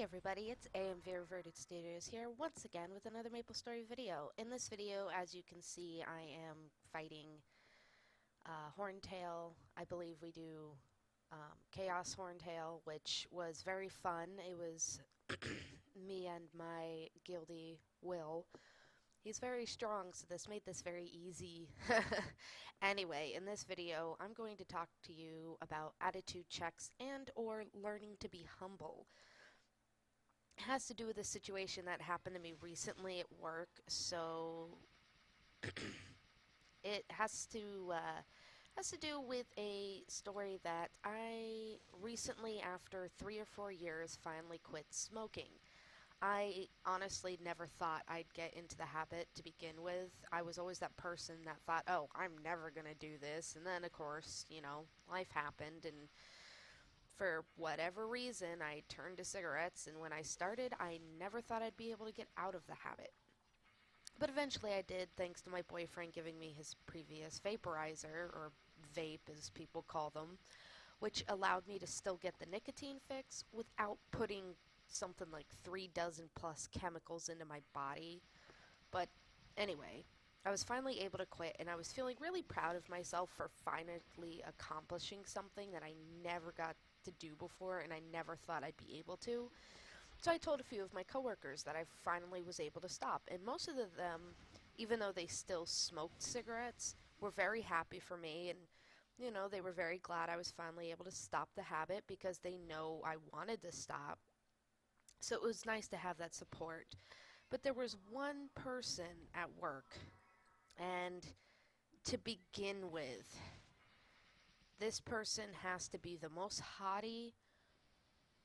Hey everybody, it's AM Reverted Studios here once again with another Maple Story video. In this video, as you can see, I am fighting Horntail. I believe we do Chaos Horntail, which was very fun. It was me and my guildie Will. He's very strong, so this made this very easy. Anyway, in this video, I'm going to talk to you about attitude checks and or learning to be humble. Has to do with a situation that happened to me recently at work, so it has to do with a story that I recently, after 3 or 4 years, finally quit smoking. I honestly never thought I'd get into the habit to begin with. I was always that person that thought, oh, I'm never gonna do this, and then of course, life happened, and for whatever reason, I turned to cigarettes, and when I started, I never thought I'd be able to get out of the habit. But eventually I did, thanks to my boyfriend giving me his previous vaporizer, or vape as people call them, which allowed me to still get the nicotine fix without putting something like 3 dozen plus chemicals into my body. But anyway, I was finally able to quit, and I was feeling really proud of myself for finally accomplishing something that I never got to do before, and I never thought I'd be able to. So I told a few of my coworkers that I finally was able to stop, and most of them, even though they still smoked cigarettes, were very happy for me, and they were very glad I was finally able to stop the habit because they know I wanted to stop. So it was nice to have that support. But there was one person at work, and to begin with, this person has to be the most haughty,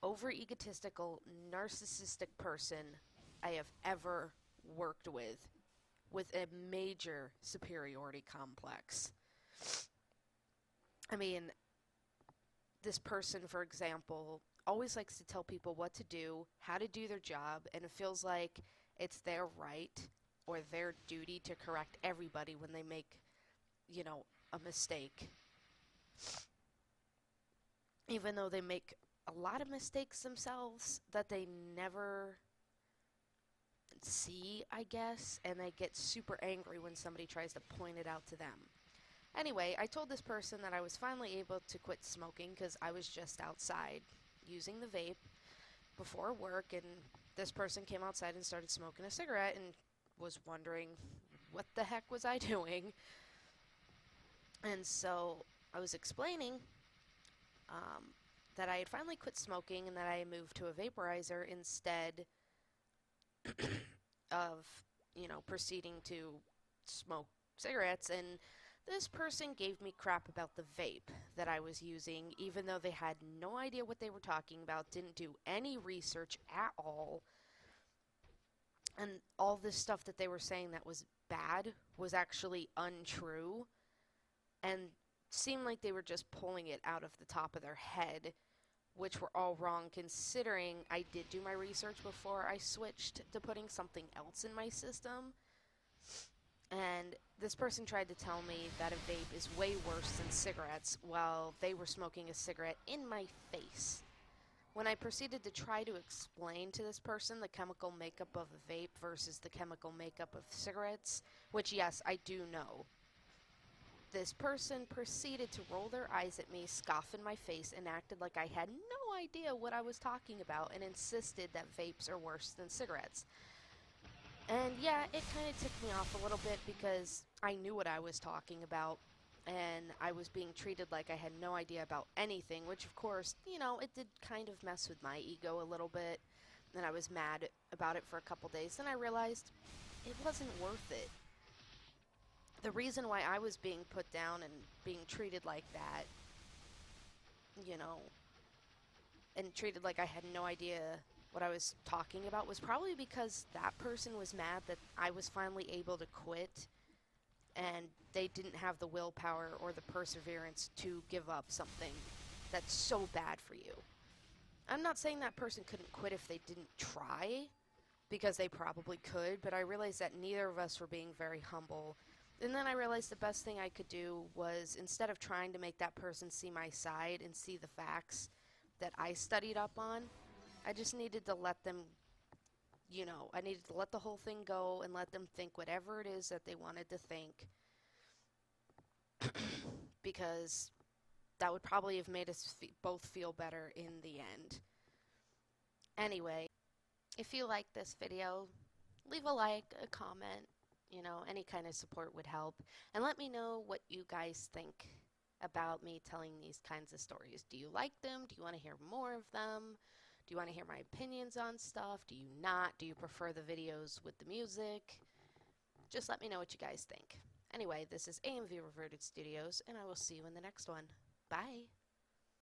over egotistical, narcissistic person I have ever worked with a major superiority complex. I mean, this person, for example, always likes to tell people what to do, how to do their job, and it feels like it's their right or their duty to correct everybody when they make, a mistake. Even though they make a lot of mistakes themselves that they never see, I guess, and they get super angry when somebody tries to point it out to them. Anyway, I told this person that I was finally able to quit smoking because I was just outside using the vape before work, and this person came outside and started smoking a cigarette and was wondering what the heck was I doing. And so I was explaining that I had finally quit smoking and that I moved to a vaporizer instead of, proceeding to smoke cigarettes. And this person gave me crap about the vape that I was using, even though they had no idea what they were talking about, didn't do any research at all. And all this stuff that they were saying that was bad was actually untrue and seemed like they were just pulling it out of the top of their head, which were all wrong considering I did do my research before I switched to putting something else in my system. And this person tried to tell me that a vape is way worse than cigarettes while they were smoking a cigarette in my face. When I proceeded to try to explain to this person the chemical makeup of a vape versus the chemical makeup of cigarettes, which yes, I do know, this person proceeded to roll their eyes at me, scoff in my face, and acted like I had no idea what I was talking about and insisted that vapes are worse than cigarettes. And yeah, it kind of ticked me off a little bit because I knew what I was talking about and I was being treated like I had no idea about anything, which of course, it did kind of mess with my ego a little bit. And I was mad about it for a couple days. Then I realized it wasn't worth it. The reason why I was being put down and being treated like that, you know, and treated like I had no idea what I was talking about was probably because that person was mad that I was finally able to quit and they didn't have the willpower or the perseverance to give up something that's so bad for you. I'm not saying that person couldn't quit if they didn't try, because they probably could, but I realized that neither of us were being very humble. And then I realized the best thing I could do was, instead of trying to make that person see my side and see the facts that I studied up on, I just needed to let them, I needed to let the whole thing go and let them think whatever it is that they wanted to think, because that would probably have made us both feel better in the end. Anyway, if you like this video, leave a like, a comment, any kind of support would help. And let me know what you guys think about me telling these kinds of stories. Do you like them? Do you want to hear more of them? Do you want to hear my opinions on stuff? Do you not? Do you prefer the videos with the music? Just let me know what you guys think. Anyway, this is AMV Reverted Studios, and I will see you in the next one. Bye!